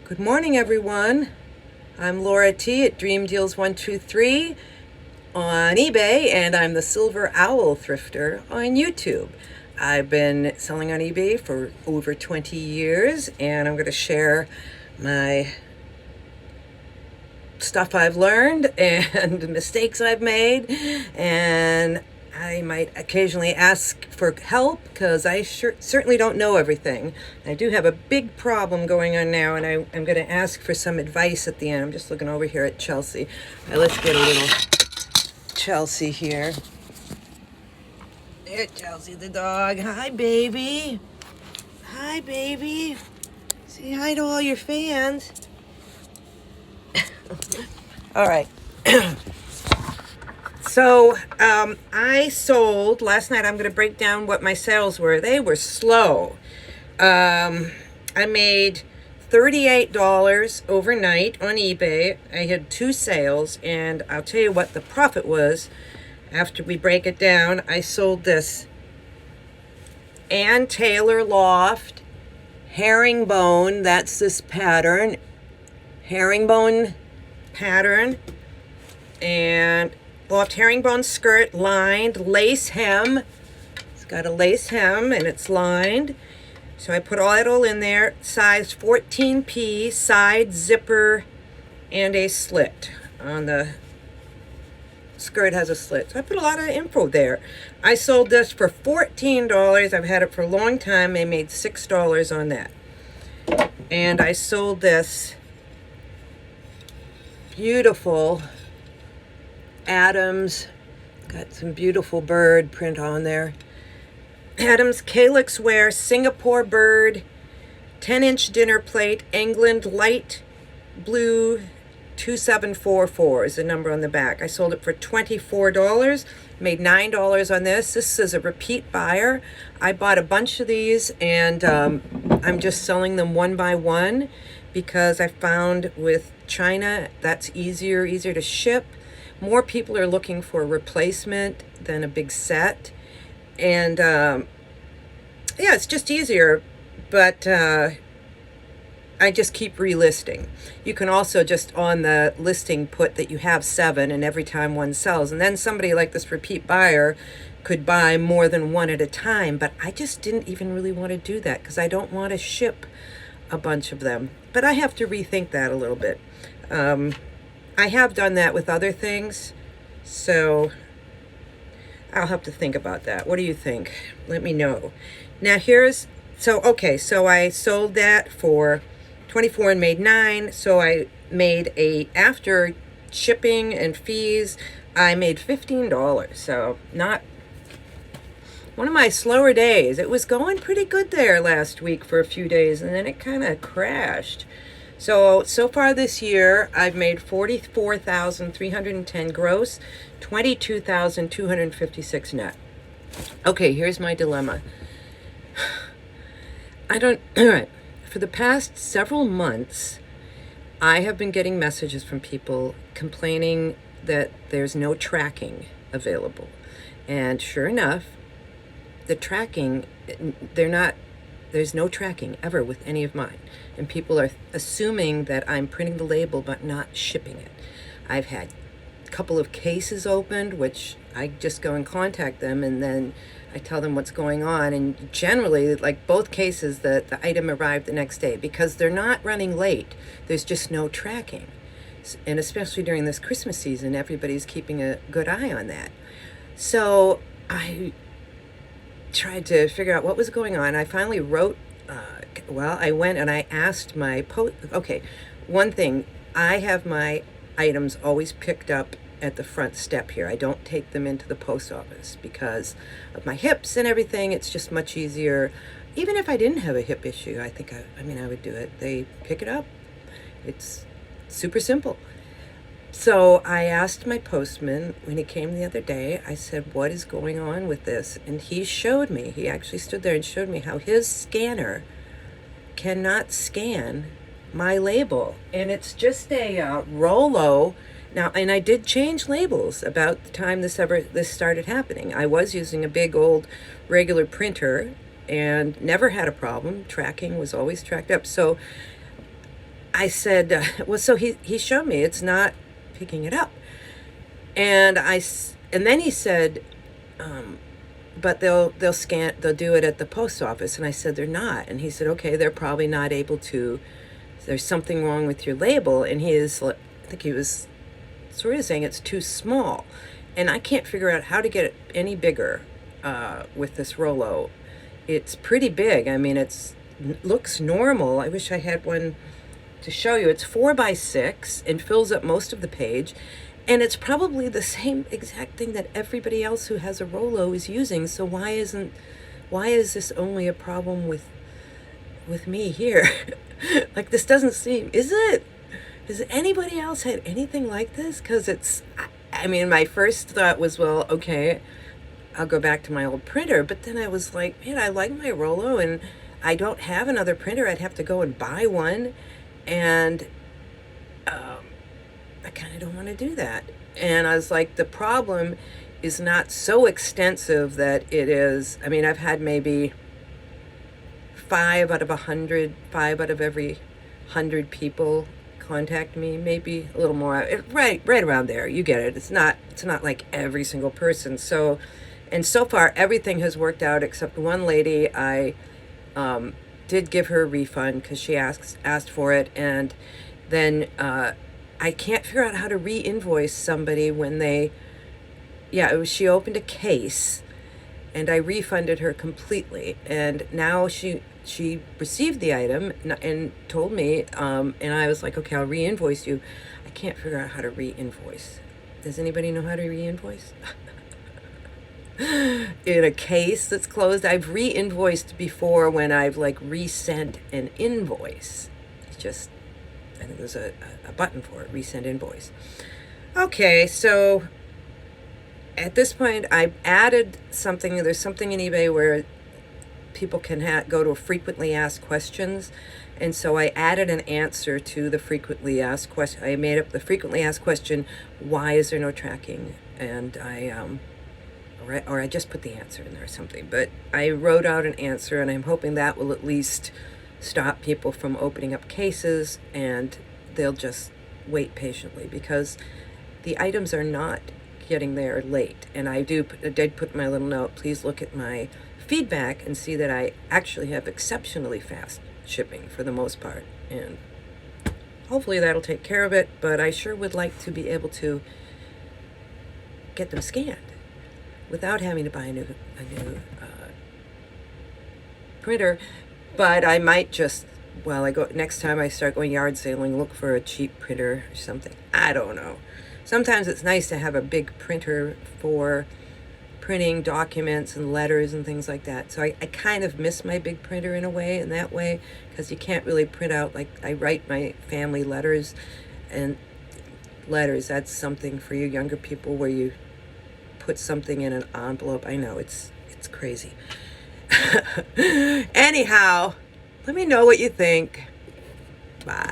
Good morning, everyone. I'm Laura T. at Dream Deals 123 on eBay, and I'm the Silver Owl Thrifter on YouTube. I've been selling on eBay for over 20 years, and I'm going to share my stuff I've learned and mistakes I've made, and I might occasionally ask for help because I certainly don't know everything. I do have a big problem going on now, and I'm going to ask for some advice at the end. I'm just looking over here at Chelsea. All right, let's get a little Chelsea here. There, Chelsea the dog. Hi, baby. Hi, baby. Say hi to all your fans. All right. So I sold last night. I'm going to break down what my sales were. They were slow. I made $38 overnight on eBay. I had 2 sales, and I'll tell you what the profit was after we break it down. I sold this Ann Taylor Loft herringbone. That's this pattern, herringbone pattern, and loft herringbone skirt, lined, lace hem. It's got a lace hem and it's lined. So I put all that in there. Size 14P, side zipper, and a slit. On the skirt has a slit. So I put a lot of info there. I sold this for $14. I've had it for a long time. I made $6 on that. And I sold this beautiful Adams, got some beautiful bird print on there. Adams Calyx Wear Singapore bird, 10-inch dinner plate, England light blue 2744 is the number on the back. I sold it for $24, made $9 on this. This is a repeat buyer. I bought a bunch of these, and I'm just selling them one by one because I found with China that's easier to ship. More people are looking for a replacement than a big set. And yeah, it's just easier, but I just keep relisting. You can also just on the listing put that you have 7, and every time one sells. And then somebody like this repeat buyer could buy more than one at a time, but I just didn't even really want to do that because I don't want to ship a bunch of them. But I have to rethink that a little bit. I have done that with other things, so I'll have to think about that. What do you think? Let me know. Now so I sold that for $24 and made $9. So I made after shipping and fees, I made $15. So not one of my slower days. It was going pretty good there last week for a few days, and then it kind of crashed. So far this year, I've made $44,310 gross, $22,256 net. Okay, here's my dilemma. All right. For the past several months, I have been getting messages from people complaining that there's no tracking available. And sure enough, the tracking, there's no tracking ever with any of mine. And people are assuming that I'm printing the label but not shipping it. I've had a couple of cases opened, which I just go and contact them, and then I tell them what's going on. And generally, like both cases, the item arrived the next day because they're not running late. There's just no tracking. And especially during this Christmas season, everybody's keeping a good eye on that. So I tried to figure out what was going on. I finally wrote, I went and I asked my one thing, I have my items always picked up at the front step here. I don't take them into the post office because of my hips and everything. It's just much easier. Even if I didn't have a hip issue, I think I would do it. They pick it up. It's super simple. So I asked my postman when he came the other day, I said, what is going on with this? And he showed me, he actually stood there and showed me how his scanner cannot scan my label. And it's just a Rolo. Now, and I did change labels about the time this started happening. I was using a big old regular printer and never had a problem. Tracking was always tracked up. So I said, well, so he showed me it's not picking it up. And and then he said, but they'll do it at the post office. And I said, they're not. And he said, okay, they're probably not able to. There's something wrong with your label. And I think he was sort of saying it's too small. And I can't figure out how to get it any bigger with this Rollo. It's pretty big. I mean, looks normal. I wish I had one to show you. It's 4x6 and fills up most of the page. And it's probably the same exact thing that everybody else who has a Rollo is using. So why is this only a problem with me here? Like, this doesn't seem, is it? Has anybody else had anything like this? Because I mean, my first thought was, well, okay, I'll go back to my old printer. But then I was like, man, I like my Rollo and I don't have another printer. I'd have to go and buy one. And I kind of don't want to do that. And I was like, the problem is not so extensive that it is. I mean, I've had maybe 5 out of every 100 people contact me, maybe a little more, right around there. You get it. It's not like every single person. So, and so far everything has worked out except one lady. I did give her a refund because she asked for it, and then I can't figure out how to re-invoice somebody when she opened a case and I refunded her completely, and now she received the item and told me, and I was like, okay, I'll re-invoice you. I can't figure out how to re-invoice. Does anybody know how to re-invoice? In a case that's closed. I've re-invoiced before when I've like resent an invoice. It's just, I think there's a button for it, resend invoice. Okay, so at this point I've added something. There's something in eBay where people can go to frequently asked questions. And so I added an answer to the frequently asked question. I made up the frequently asked question, why is there no tracking? And or I just put the answer in there or something. But I wrote out an answer, and I'm hoping that will at least stop people from opening up cases, and they'll just wait patiently because the items are not getting there late. And I did put my little note, please look at my feedback and see that I actually have exceptionally fast shipping for the most part. And hopefully that'll take care of it, but I sure would like to be able to get them scanned without having to buy a new printer. But I might just, next time I start going yard sailing, look for a cheap printer or something. I don't know. Sometimes it's nice to have a big printer for printing documents and letters and things like that. So I kind of miss my big printer in that way, because you can't really print out, like I write my family letters, and letters, that's something for you younger people where you put something in an envelope. I know, it's crazy. Anyhow, let me know what you think. Bye.